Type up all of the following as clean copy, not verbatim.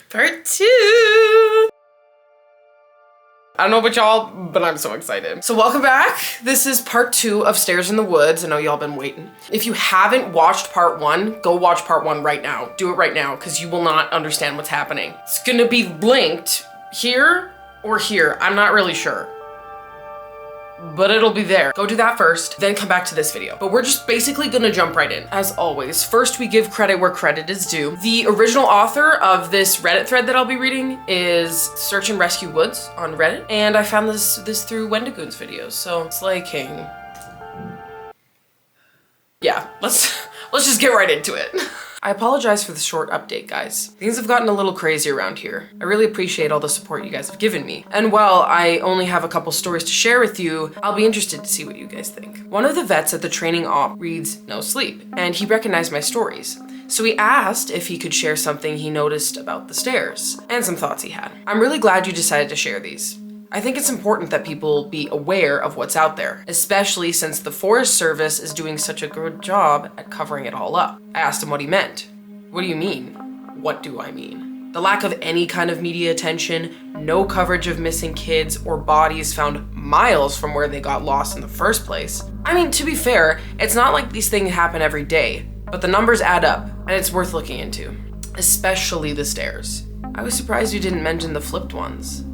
Part 2. I don't know about y'all, but I'm so excited. So welcome back. This is part 2 of Stairs in the Woods. I know y'all been waiting. If you haven't watched part 1, go watch part 1 right now. Do it right now, because you will not understand what's happening. It's gonna be linked here or here. I'm not really sure, but it'll be there. Go do that first, then come back to this video. But we're just basically gonna jump right in. As always, first we give credit where credit is due. The original author of this Reddit thread that I'll be reading is Search and Rescue Woods on Reddit. And I found this through Wendigoon's videos, so Slay King. Yeah, let's just get right into it. I apologize for the short update, guys. Things have gotten a little crazy around here. I really appreciate all the support you guys have given me. And while I only have a couple stories to share with you, I'll be interested to see what you guys think. One of the vets at the training op reads No Sleep, and he recognized my stories. So he asked if he could share something he noticed about the stairs, and some thoughts he had. I'm really glad you decided to share these. I think it's important that people be aware of what's out there, especially since the Forest Service is doing such a good job at covering it all up. I asked him what he meant. What do you mean? What do I mean? The lack of any kind of media attention, no coverage of missing kids or bodies found miles from where they got lost in the first place. I mean, to be fair, it's not like these things happen every day, but the numbers add up, and it's worth looking into, especially the stairs. I was surprised you didn't mention the flipped ones.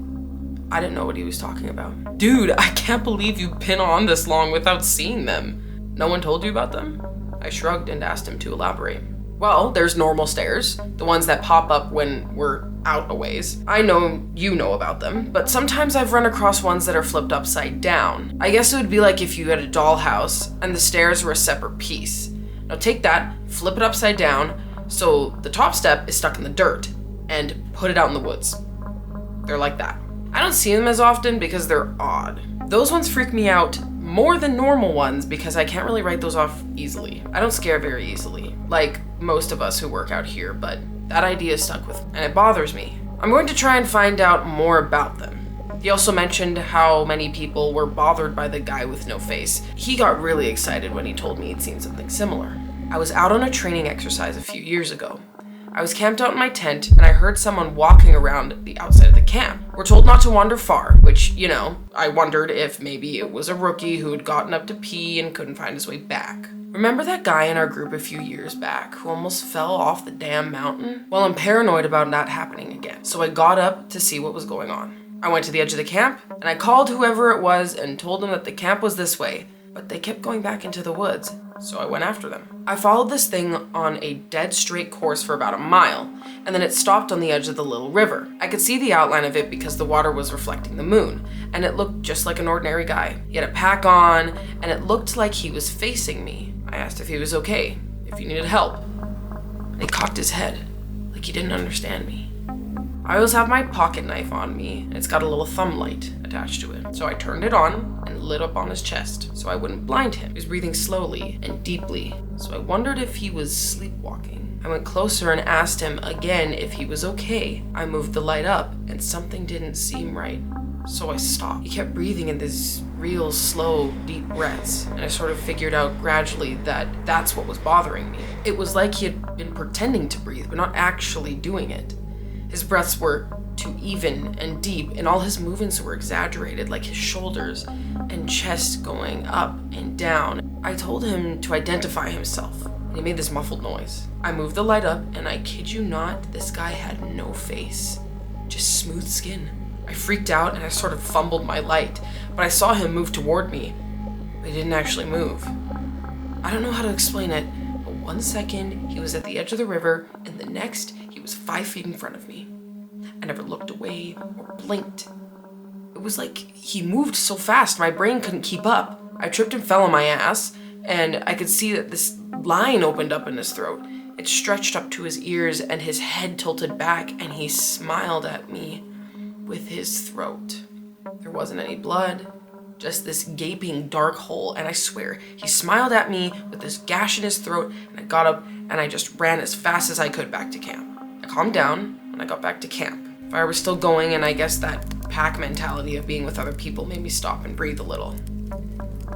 I didn't know what he was talking about. Dude, I can't believe you've been on this long without seeing them. No one told you about them? I shrugged and asked him to elaborate. Well, there's normal stairs, the ones that pop up when we're out a ways. I know you know about them, but sometimes I've run across ones that are flipped upside down. I guess it would be like if you had a dollhouse and the stairs were a separate piece. Now take that, flip it upside down, so the top step is stuck in the dirt, and put it out in the woods. They're like that. I don't see them as often because they're odd. Those ones freak me out more than normal ones because I can't really write those off easily. I don't scare very easily, like most of us who work out here, but that idea stuck with me, and it bothers me. I'm going to try and find out more about them. He also mentioned how many people were bothered by the guy with no face. He got really excited when he told me he'd seen something similar. I was out on a training exercise a few years ago. I was camped out in my tent and I heard someone walking around the outside of the camp. We're told not to wander far, which, you know, I wondered if maybe it was a rookie who had gotten up to pee and couldn't find his way back. Remember that guy in our group a few years back who almost fell off the damn mountain? Well, I'm paranoid about that happening again, so I got up to see what was going on. I went to the edge of the camp and I called whoever it was and told them that the camp was this way, but they kept going back into the woods. So I went after them. I followed this thing on a dead straight course for about a mile, and then it stopped on the edge of the little river. I could see the outline of it because the water was reflecting the moon, and it looked just like an ordinary guy. He had a pack on, and it looked like he was facing me. I asked if he was okay, if he needed help, and he cocked his head, like he didn't understand me. I always have my pocket knife on me, and it's got a little thumb light attached to it. So I turned it on and lit up on his chest so I wouldn't blind him. He was breathing slowly and deeply, so I wondered if he was sleepwalking. I went closer and asked him again if he was okay. I moved the light up and something didn't seem right, so I stopped. He kept breathing in these real slow, deep breaths, and I sort of figured out gradually that that's what was bothering me. It was like he had been pretending to breathe, but not actually doing it. His breaths were too even and deep, and all his movements were exaggerated, like his shoulders and chest going up and down. I told him to identify himself, and he made this muffled noise. I moved the light up, and I kid you not, this guy had no face, just smooth skin. I freaked out, and I sort of fumbled my light, but I saw him move toward me, but he didn't actually move. I don't know how to explain it, but 1 second, he was at the edge of the river, and the next, he was 5 feet in front of me. I never looked away or blinked. It was like he moved so fast my brain couldn't keep up. I tripped and fell on my ass, and I could see that this line opened up in his throat. It stretched up to his ears and his head tilted back, and he smiled at me with his throat. There wasn't any blood, just this gaping dark hole, and I swear, he smiled at me with this gash in his throat, and I got up and I just ran as fast as I could back to camp. I calmed down when I got back to camp. Fire was still going, and I guess that pack mentality of being with other people made me stop and breathe a little.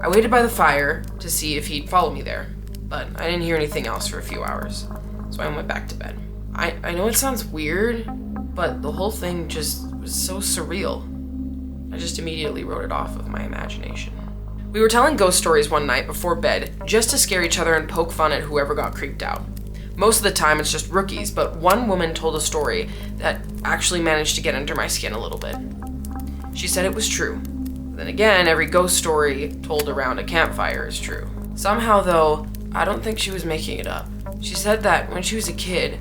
I waited by the fire to see if he'd follow me there, but I didn't hear anything else for a few hours, so I went back to bed. I know it sounds weird, but the whole thing just was so surreal. I just immediately wrote it off of my imagination. We were telling ghost stories one night before bed just to scare each other and poke fun at whoever got creeped out. Most of the time it's just rookies, but one woman told a story that actually managed to get under my skin a little bit. She said it was true. Then again, every ghost story told around a campfire is true. Somehow though, I don't think she was making it up. She said that when she was a kid,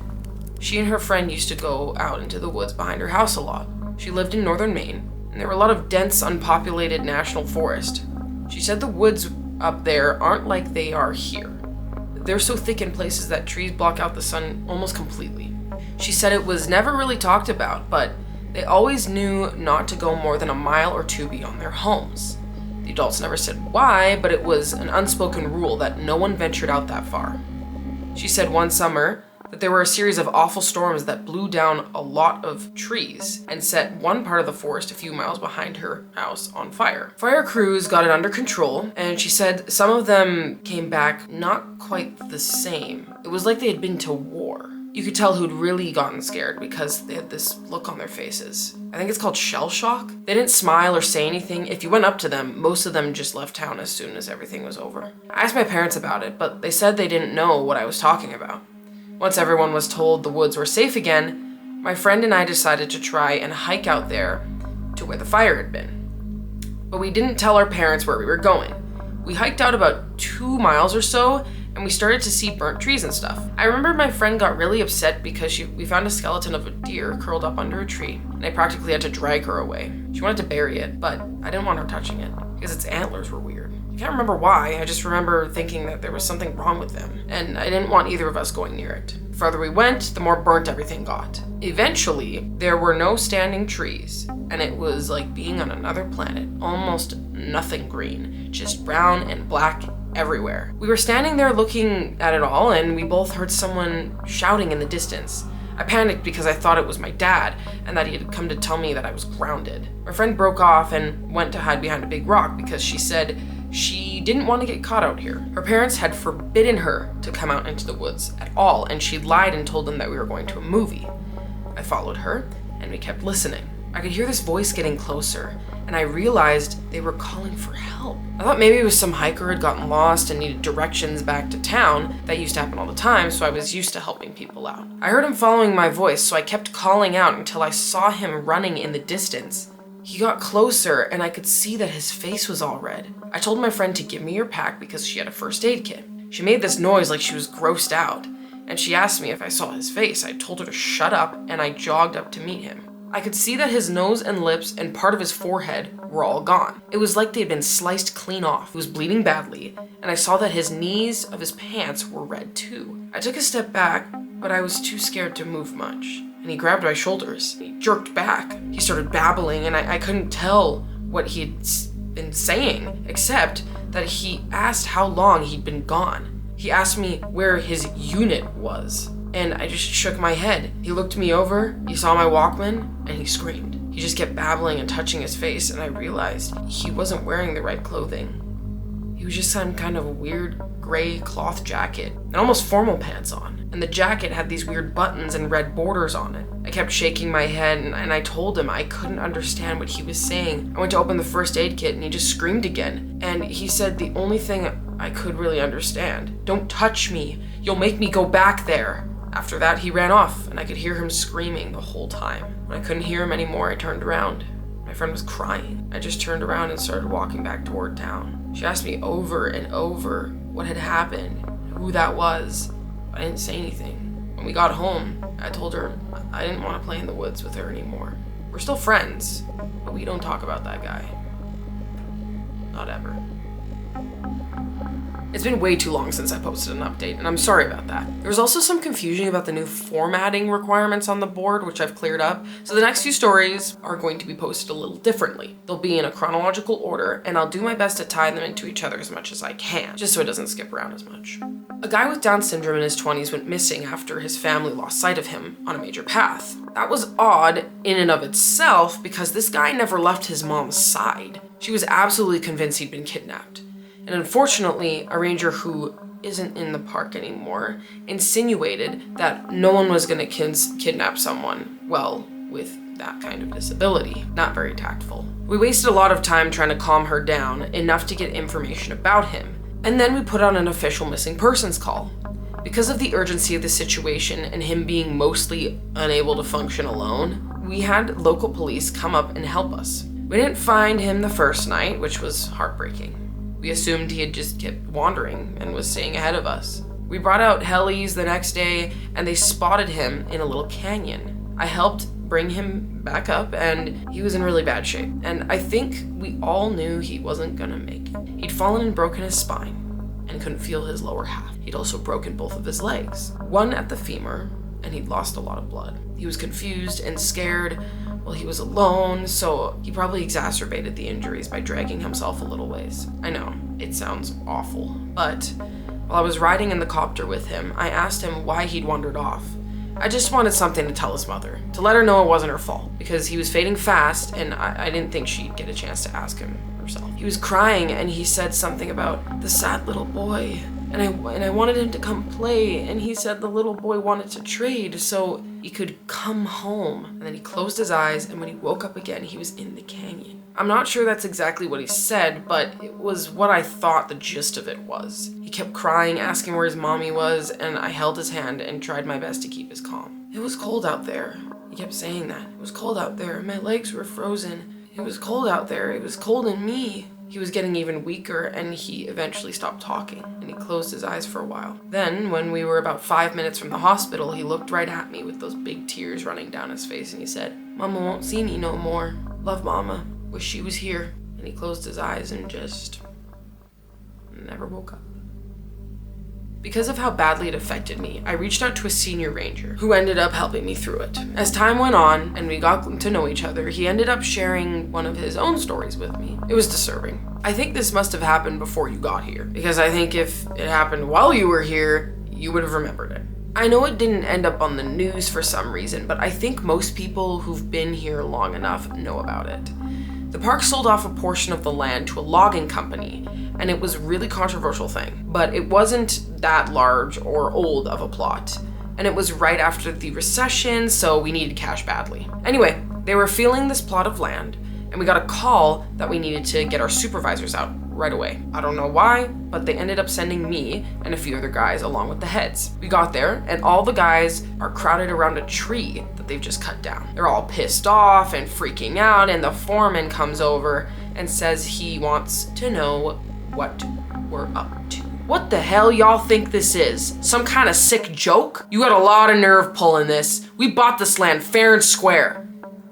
she and her friend used to go out into the woods behind her house a lot. She lived in northern Maine, and there were a lot of dense, unpopulated national forest. She said the woods up there aren't like they are here. They're so thick in places that trees block out the sun almost completely. She said it was never really talked about, but they always knew not to go more than a mile or two beyond their homes. The adults never said why, but it was an unspoken rule that no one ventured out that far. She said one summer that there were a series of awful storms that blew down a lot of trees and set one part of the forest a few miles behind her house on fire. Fire crews got it under control, and she said some of them came back not quite the same. It was like they had been to war. You could tell who'd really gotten scared because they had this look on their faces. I think it's called shell shock. They didn't smile or say anything. If you went up to them, most of them just left town as soon as everything was over. I asked my parents about it, but they said they didn't know what I was talking about. Once everyone was told the woods were safe again, my friend and I decided to try and hike out there to where the fire had been. But we didn't tell our parents where we were going. We hiked out about 2 miles or so, and we started to see burnt trees and stuff. I remember my friend got really upset because we found a skeleton of a deer curled up under a tree, and I practically had to drag her away. She wanted to bury it, but I didn't want her touching it because its antlers were weird. I can't remember why, I just remember thinking that there was something wrong with them, and I didn't want either of us going near it. The farther we went, the more burnt everything got. Eventually, there were no standing trees, and it was like being on another planet. Almost nothing green, just brown and black everywhere. We were standing there looking at it all, and we both heard someone shouting in the distance. I panicked because I thought it was my dad, and that he had come to tell me that I was grounded. My friend broke off and went to hide behind a big rock because she said she didn't want to get caught out here. Her parents had forbidden her to come out into the woods at all, and she lied and told them that we were going to a movie. I followed her, and we kept listening. I could hear this voice getting closer, and I realized they were calling for help. I thought maybe it was some hiker had gotten lost and needed directions back to town. That used to happen all the time, so I was used to helping people out. I heard him following my voice, so I kept calling out until I saw him running in the distance. He got closer, and I could see that his face was all red. I told my friend to give me her pack because she had a first aid kit. She made this noise like she was grossed out, and she asked me if I saw his face. I told her to shut up, and I jogged up to meet him. I could see that his nose and lips and part of his forehead were all gone. It was like they had been sliced clean off. He was bleeding badly, and I saw that his knees of his pants were red too. I took a step back, but I was too scared to move much. And he grabbed my shoulders. He jerked back. He started babbling, and I couldn't tell what he had been saying, except that he asked how long he'd been gone. He asked me where his unit was, and I just shook my head. He looked me over, he saw my Walkman, and he screamed. He just kept babbling and touching his face, and I realized he wasn't wearing the right clothing. He was just some kind of a weird gray cloth jacket and almost formal pants on. And the jacket had these weird buttons and red borders on it. I kept shaking my head, and I told him I couldn't understand what he was saying. I went to open the first aid kit and he just screamed again. And he said the only thing I could really understand: "Don't touch me, you'll make me go back there." After that, he ran off, and I could hear him screaming the whole time. When I couldn't hear him anymore, I turned around. My friend was crying. I just turned around and started walking back toward town. She asked me over and over what had happened, who that was. I didn't say anything. When we got home, I told her I didn't want to play in the woods with her anymore. We're still friends, but we don't talk about that guy. Not ever. It's been way too long since I posted an update, and I'm sorry about that. There was also some confusion about the new formatting requirements on the board, which I've cleared up. So the next few stories are going to be posted a little differently. They'll be in a chronological order, and I'll do my best to tie them into each other as much as I can, just so it doesn't skip around as much. A guy with Down syndrome in his 20s went missing after his family lost sight of him on a major path. That was odd in and of itself because this guy never left his mom's side. She was absolutely convinced he'd been kidnapped. And unfortunately, a ranger who isn't in the park anymore insinuated that no one was going to kidnap someone, well, with that kind of disability. Not very tactful. We wasted a lot of time trying to calm her down, enough to get information about him. And then we put out an official missing persons call. Because of the urgency of the situation and him being mostly unable to function alone, we had local police come up and help us. We didn't find him the first night, which was heartbreaking. We assumed he had just kept wandering and was staying ahead of us. We brought out helis the next day and they spotted him in a little canyon. I helped bring him back up and he was in really bad shape. And I think we all knew he wasn't gonna make it. He'd fallen and broken his spine and couldn't feel his lower half. He'd also broken both of his legs, one at the femur, and he'd lost a lot of blood. He was confused and scared. Well, he was alone, so he probably exacerbated the injuries by dragging himself a little ways. I know, it sounds awful, but while I was riding in the copter with him, I asked him why he'd wandered off. I just wanted something to tell his mother, to let her know it wasn't her fault, because he was fading fast and I didn't think she'd get a chance to ask him herself. He was crying and he said something about the sad little boy. And I wanted him to come play, and he said the little boy wanted to trade so he could come home. And then he closed his eyes, and when he woke up again, he was in the canyon. I'm not sure that's exactly what he said, but it was what I thought the gist of it was. He kept crying, asking where his mommy was, and I held his hand and tried my best to keep his calm. It was cold out there. He kept saying that. It was cold out there. My legs were frozen. It was cold out there. It was cold in me. He was getting even weaker and he eventually stopped talking and he closed his eyes for a while. Then, when we were about 5 minutes from the hospital, he looked right at me with those big tears running down his face and he said, "Mama won't see me no more. Love Mama. Wish she was here." And he closed his eyes and just never woke up. Because of how badly it affected me, I reached out to a senior ranger who ended up helping me through it. As time went on and we got to know each other, he ended up sharing one of his own stories with me. It was disturbing. I think this must have happened before you got here, because I think if it happened while you were here, you would have remembered it. I know it didn't end up on the news for some reason, but I think most people who've been here long enough know about it. The park sold off a portion of the land to a logging company, and it was a really controversial thing, but it wasn't that large or old of a plot. And it was right after the recession, so we needed cash badly. Anyway, they were feeling this plot of land, and we got a call that we needed to get our supervisors out right away. I don't know why, but they ended up sending me and a few other guys along with the heads. We got there, and all the guys are crowded around a tree that they've just cut down. They're all pissed off and freaking out, and the foreman comes over and says he wants to know what we're up to. What the hell y'all think this is? Some kind of sick joke? You got a lot of nerve pulling this. We bought this land fair and square.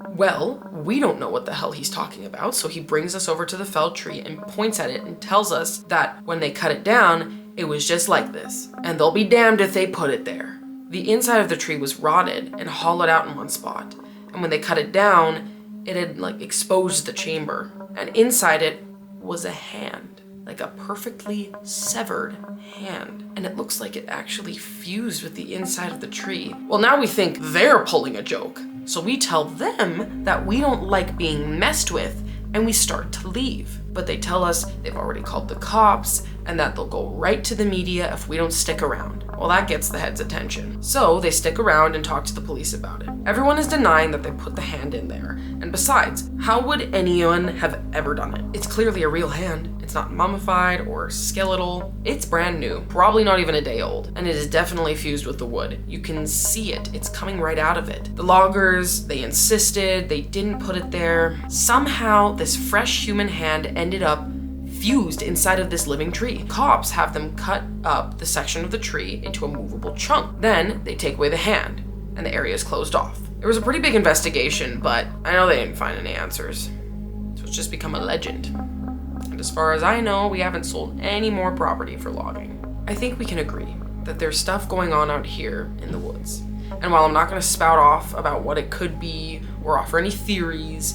Well, we don't know what the hell he's talking about, so he brings us over to the felled tree and points at it and tells us that when they cut it down, it was just like this, and they'll be damned if they put it there. The inside of the tree was rotted and hollowed out in one spot, and when they cut it down, it had exposed the chamber, and inside it was a hand, like a perfectly severed hand, and it looks like it actually fused with the inside of the tree. Well, now we think they're pulling a joke. So we tell them that we don't like being messed with and we start to leave. But they tell us they've already called the cops and that they'll go right to the media if we don't stick around. Well, that gets the heads' attention. So they stick around and talk to the police about it. Everyone is denying that they put the hand in there. And besides, how would anyone have ever done it? It's clearly a real hand. It's not mummified or skeletal. It's brand new, probably not even a day old, and it is definitely fused with the wood. You can see it. It's coming right out of it. The loggers, they insisted they didn't put it there. Somehow, this fresh human hand ended up fused inside of this living tree. Cops have them cut up the section of the tree into a movable chunk. Then they take away the hand, and the area is closed off. There was a pretty big investigation, but I know they didn't find any answers. So it's just become a legend. And as far as I know, we haven't sold any more property for logging. I think we can agree that there's stuff going on out here in the woods. And while I'm not gonna spout off about what it could be or offer any theories,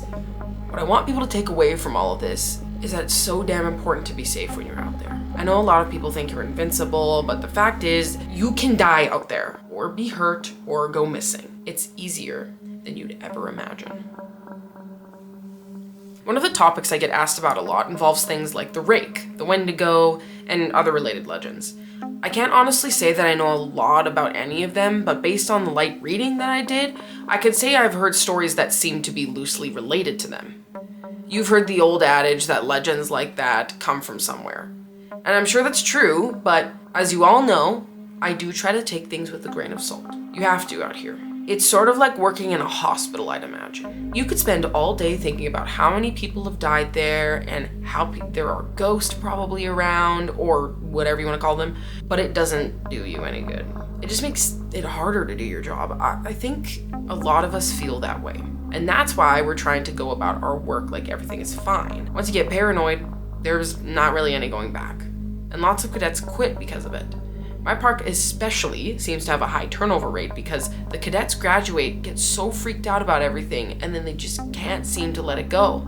what I want people to take away from all of this is that it's so damn important to be safe when you're out there. I know a lot of people think you're invincible, but the fact is you can die out there or be hurt or go missing. It's easier than you'd ever imagine. One of the topics I get asked about a lot involves things like the rake, the Wendigo, and other related legends. I can't honestly say that I know a lot about any of them, but based on the light reading that I did, I could say I've heard stories that seem to be loosely related to them. You've heard the old adage that legends like that come from somewhere. And I'm sure that's true, but as you all know, I do try to take things with a grain of salt. You have to out here. It's sort of like working in a hospital, I'd imagine. You could spend all day thinking about how many people have died there and how there are ghosts probably around, or whatever you want to call them, but it doesn't do you any good. It just makes it harder to do your job. I think a lot of us feel that way. And that's why we're trying to go about our work like everything is fine. Once you get paranoid, there's not really any going back. And lots of cadets quit because of it. My park especially seems to have a high turnover rate because the cadets graduate, get so freaked out about everything, and then they just can't seem to let it go.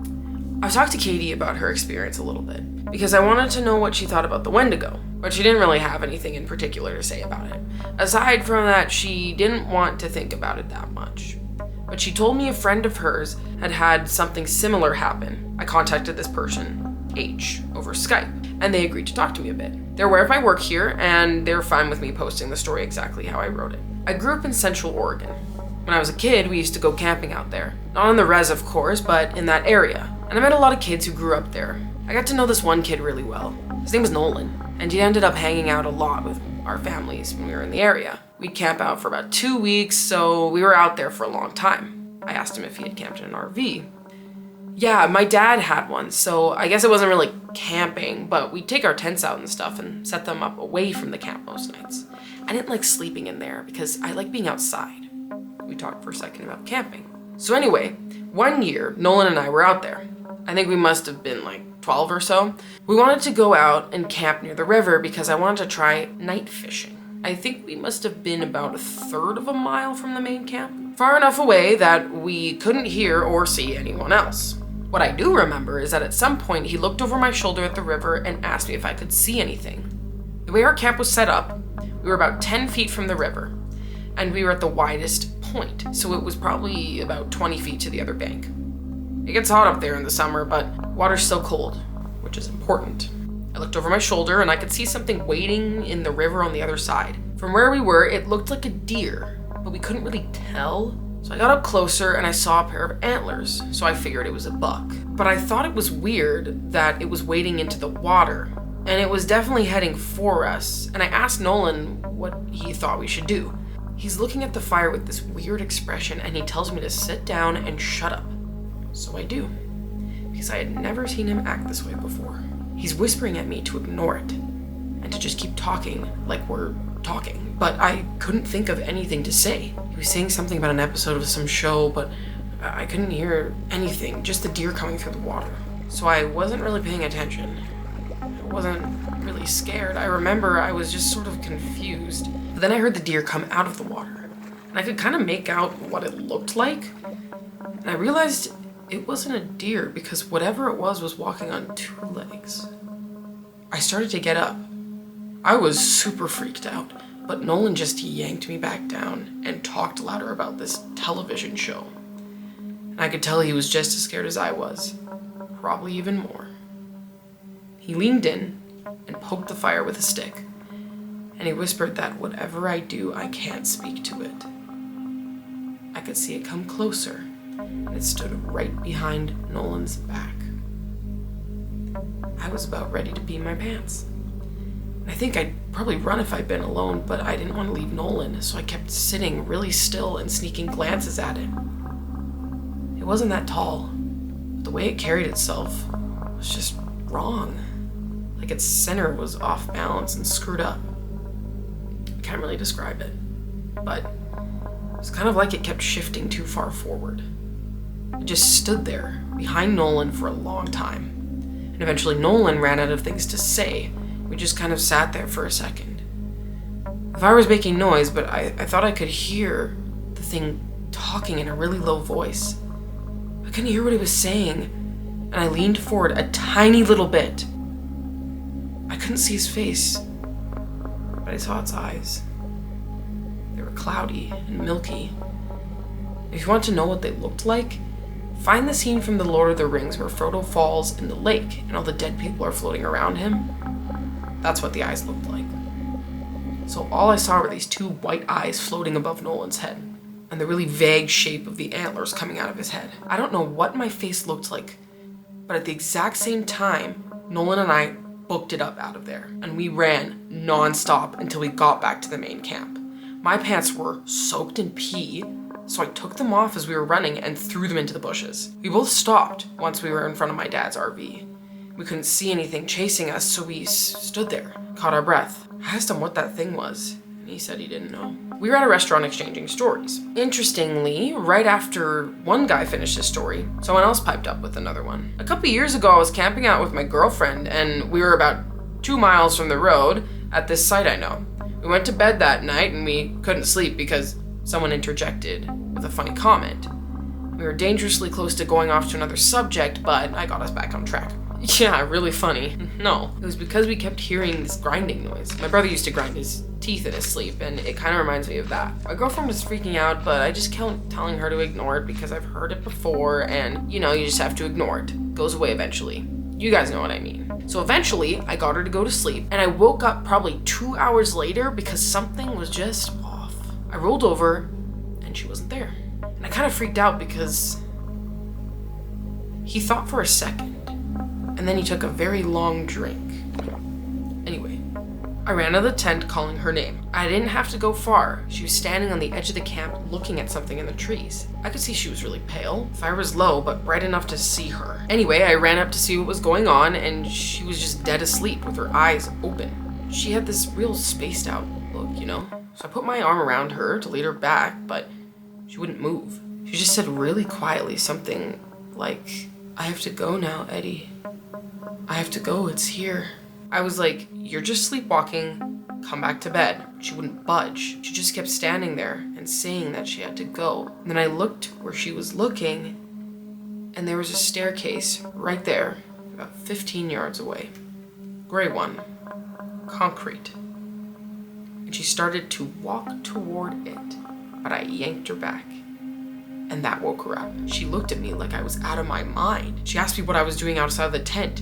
I've talked to Katie about her experience a little bit because I wanted to know what she thought about the Wendigo, but she didn't really have anything in particular to say about it. Aside from that, she didn't want to think about it that much. But she told me a friend of hers had had something similar happen. I contacted this person, H, over Skype, and they agreed to talk to me a bit. They're aware of my work here, and they're fine with me posting the story exactly how I wrote it. I grew up in Central Oregon. When I was a kid, we used to go camping out there. Not on the res, of course, but in that area. And I met a lot of kids who grew up there. I got to know this one kid really well. His name was Nolan, and he ended up hanging out a lot with our families when we were in the area. We'd camp out for about 2 weeks, so we were out there for a long time. I asked him if he had camped in an RV. Yeah, my dad had one, so I guess it wasn't really camping, but we'd take our tents out and stuff and set them up away from the camp most nights. I didn't like sleeping in there because I like being outside. We talked for a second about camping. So anyway, one year, Nolan and I were out there. I think we must have been like 12 or so. We wanted to go out and camp near the river because I wanted to try night fishing. I think we must have been about 1/3 of a mile from the main camp. Far enough away that we couldn't hear or see anyone else. What I do remember is that at some point he looked over my shoulder at the river and asked me if I could see anything. The way our camp was set up, we were about 10 feet from the river, and we were at the widest point, so it was probably about 20 feet to the other bank. It gets hot up there in the summer, but water's still cold, which is important. I looked over my shoulder and I could see something wading in the river on the other side. From where we were, it looked like a deer, but we couldn't really tell. So I got up closer and I saw a pair of antlers, so I figured it was a buck. But I thought it was weird that it was wading into the water, and it was definitely heading for us, and I asked Nolan what he thought we should do. He's looking at the fire with this weird expression, and he tells me to sit down and shut up. So I do, because I had never seen him act this way before. He's whispering at me to ignore it, and to just keep talking like we're talking, but I couldn't think of anything to say. He was saying something about an episode of some show, but I couldn't hear anything, just the deer coming through the water. So I wasn't really paying attention. I wasn't really scared. I remember I was just sort of confused. But then I heard the deer come out of the water, and I could kind of make out what it looked like. And I realized it wasn't a deer because whatever it was walking on 2 legs. I started to get up. I was super freaked out, but Nolan just yanked me back down and talked louder about this television show. And I could tell he was just as scared as I was, probably even more. He leaned in and poked the fire with a stick, and he whispered that whatever I do, I can't speak to it. I could see it come closer, and it stood right behind Nolan's back. I was about ready to pee my pants. I think I'd probably run if I'd been alone, but I didn't want to leave Nolan, so I kept sitting really still and sneaking glances at him. It wasn't that tall, but the way it carried itself was just wrong. Like its center was off balance and screwed up. I can't really describe it, but it was kind of like it kept shifting too far forward. It just stood there, behind Nolan for a long time. And eventually Nolan ran out of things to say. We just kind of sat there for a second. The fire was making noise, but I thought I could hear the thing talking in a really low voice. I couldn't hear what he was saying, and I leaned forward a tiny little bit. I couldn't see his face, but I saw its eyes. They were cloudy and milky. If you want to know what they looked like, find the scene from The Lord of the Rings where Frodo falls in the lake and all the dead people are floating around him. That's what the eyes looked like. So all I saw were these two white eyes floating above Nolan's head, and the really vague shape of the antlers coming out of his head. I don't know what my face looked like, but at the exact same time, Nolan and I booked it up out of there, and we ran non-stop until we got back to the main camp. My pants were soaked in pee, so I took them off as we were running and threw them into the bushes. We both stopped once we were in front of my dad's RV. We couldn't see anything chasing us, so we stood there, caught our breath. I asked him what that thing was, and he said he didn't know. We were at a restaurant exchanging stories. Interestingly, right after one guy finished his story, someone else piped up with another one. A couple years ago, I was camping out with my girlfriend, and we were about 2 miles from the road at this site I know. We went to bed that night, and we couldn't sleep because someone interjected with a funny comment. We were dangerously close to going off to another subject, but I got us back on track. Yeah, really funny. No, it was because we kept hearing this grinding noise. My brother used to grind his teeth in his sleep, and it kind of reminds me of that. My girlfriend was freaking out, but I just kept telling her to ignore it because I've heard it before, and you know, you just have to ignore it. It goes away eventually. You guys know what I mean. So eventually, I got her to go to sleep, and I woke up probably 2 hours later because something was just off. I rolled over, and she wasn't there. And I kind of freaked out because he thought for a second, and then he took a very long drink. Anyway, I ran out of the tent calling her name. I didn't have to go far. She was standing on the edge of the camp looking at something in the trees. I could see she was really pale. Fire was low, but bright enough to see her. Anyway, I ran up to see what was going on, and she was just dead asleep with her eyes open. She had this real spaced out look, you know? So I put my arm around her to lead her back, but she wouldn't move. She just said really quietly something like, "I have to go now, Eddie. I have to go, it's here." I was like, "You're just sleepwalking, come back to bed." She wouldn't budge. She just kept standing there and saying that she had to go. And then I looked where she was looking, and there was a staircase right there, about 15 yards away. Gray one, concrete. And she started to walk toward it, but I yanked her back. And that woke her up. She looked at me like I was out of my mind. She asked me what I was doing outside of the tent.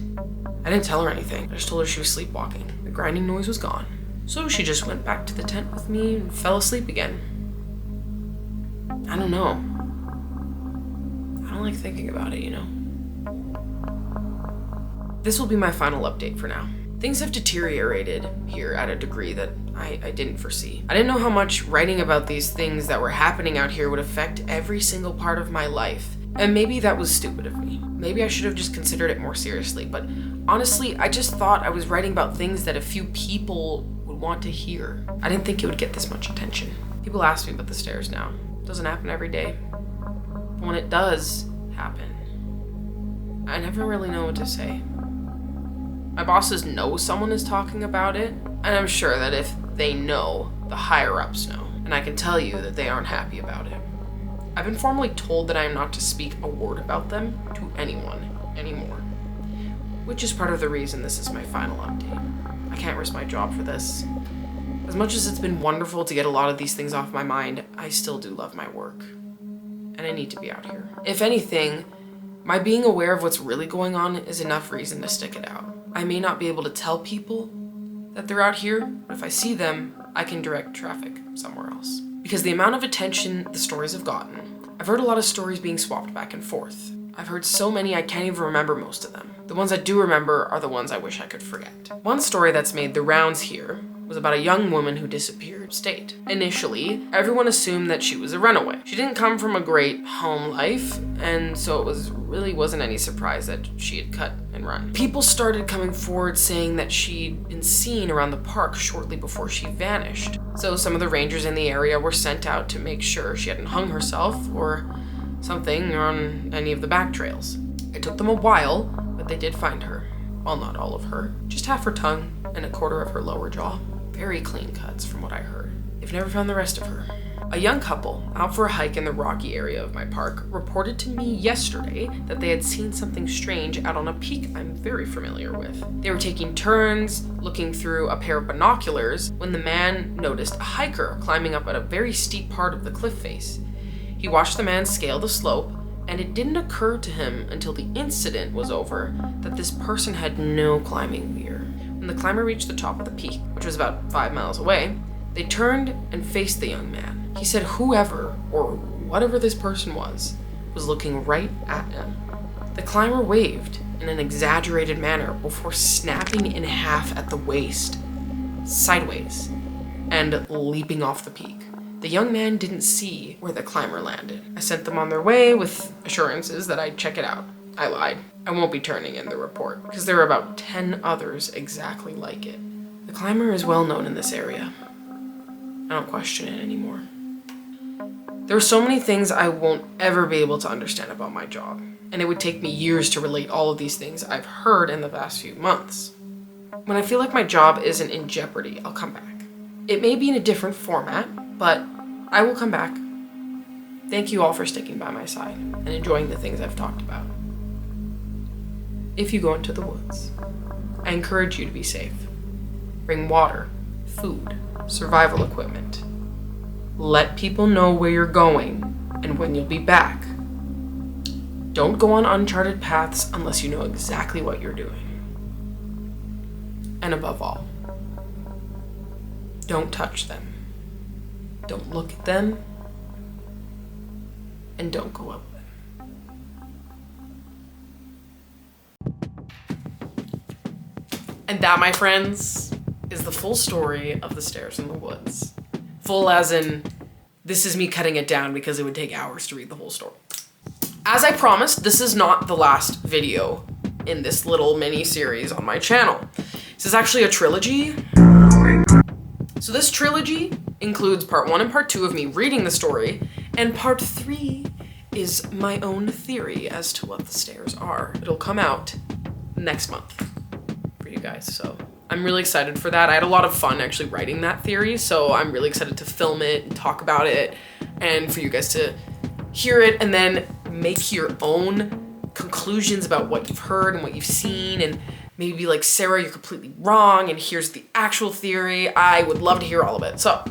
I didn't tell her anything. I just told her she was sleepwalking. The grinding noise was gone. So she just went back to the tent with me and fell asleep again. I don't know. I don't like thinking about it, you know? This will be my final update for now. Things have deteriorated here at a degree that I didn't foresee. I didn't know how much writing about these things that were happening out here would affect every single part of my life. And maybe that was stupid of me. Maybe I should have just considered it more seriously, but honestly, I just thought I was writing about things that a few people would want to hear. I didn't think it would get this much attention. People ask me about the stairs now. It doesn't happen every day. But when it does happen, I never really know what to say. My bosses know someone is talking about it, and I'm sure that if they know, the higher-ups know, and I can tell you that they aren't happy about it. I've been formally told that I am not to speak a word about them to anyone anymore, which is part of the reason this is my final update. I can't risk my job for this. As much as it's been wonderful to get a lot of these things off my mind, I still do love my work, and I need to be out here. If anything, my being aware of what's really going on is enough reason to stick it out. I may not be able to tell people that they're out here, but if I see them, I can direct traffic somewhere else. Because the amount of attention the stories have gotten, I've heard a lot of stories being swapped back and forth. I've heard so many I can't even remember most of them. The ones I do remember are the ones I wish I could forget. One story that's made the rounds here was about a young woman who disappeared upstate. Initially, everyone assumed that she was a runaway. She didn't come from a great home life, and so it really wasn't any surprise that she had cut and run. People started coming forward saying that she'd been seen around the park shortly before she vanished. So some of the rangers in the area were sent out to make sure she hadn't hung herself or something on any of the back trails. It took them a while, but they did find her. Well, not all of her, just half her tongue and a quarter of her lower jaw. Very clean cuts from what I heard. They've never found the rest of her. A young couple out for a hike in the rocky area of my park reported to me yesterday that they had seen something strange out on a peak I'm very familiar with. They were taking turns looking through a pair of binoculars when the man noticed a hiker climbing up at a very steep part of the cliff face. He watched the man scale the slope, and it didn't occur to him until the incident was over that this person had no climbing gear. When the climber reached the top of the peak, which was about 5 miles away, They turned and faced the young man. He said whoever, or whatever this person was looking right at him. The climber waved in an exaggerated manner before snapping in half at the waist, sideways, and leaping off the peak. The young man didn't see where the climber landed. I sent them on their way with assurances that I'd check it out. I lied. I won't be turning in the report because there are about 10 others exactly like it. The climber is well known in this area. I don't question it anymore. There are so many things I won't ever be able to understand about my job, and it would take me years to relate all of these things I've heard in the past few months. When I feel like my job isn't in jeopardy, I'll come back. It may be in a different format, but I will come back. Thank you all for sticking by my side and enjoying the things I've talked about. If you go into the woods, I encourage you to be safe. Bring water, food, survival equipment. Let people know where you're going and when you'll be back. Don't go on uncharted paths unless you know exactly what you're doing. And above all, don't touch them. Don't look at them. And don't go up them. And that, my friends, is the full story of the stairs in the woods. Full as in, this is me cutting it down because it would take hours to read the whole story. As I promised, this is not the last video in this little mini series on my channel. This is actually a trilogy. So this trilogy includes part 1 and part 2 of me reading the story, and part 3 is my own theory as to what the stairs are. It'll come out next month for you guys, so I'm really excited for that. I had a lot of fun actually writing that theory, so I'm really excited to film it and talk about it and for you guys to hear it and then make your own conclusions about what you've heard and what you've seen, and maybe be like, Sarah, you're completely wrong and here's the actual theory. I would love to hear all of it. So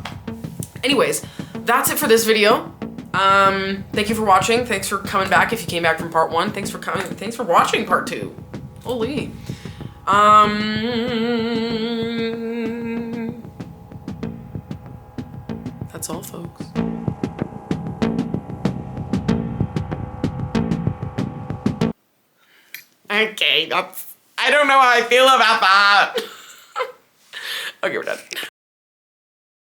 anyways, that's it for this video. Thank you for watching. Thanks for coming back if you came back from part 1. Thanks for coming. Thanks for watching part 2. Holy. That's all, folks. Okay, I don't know how I feel about that. Okay, we're done.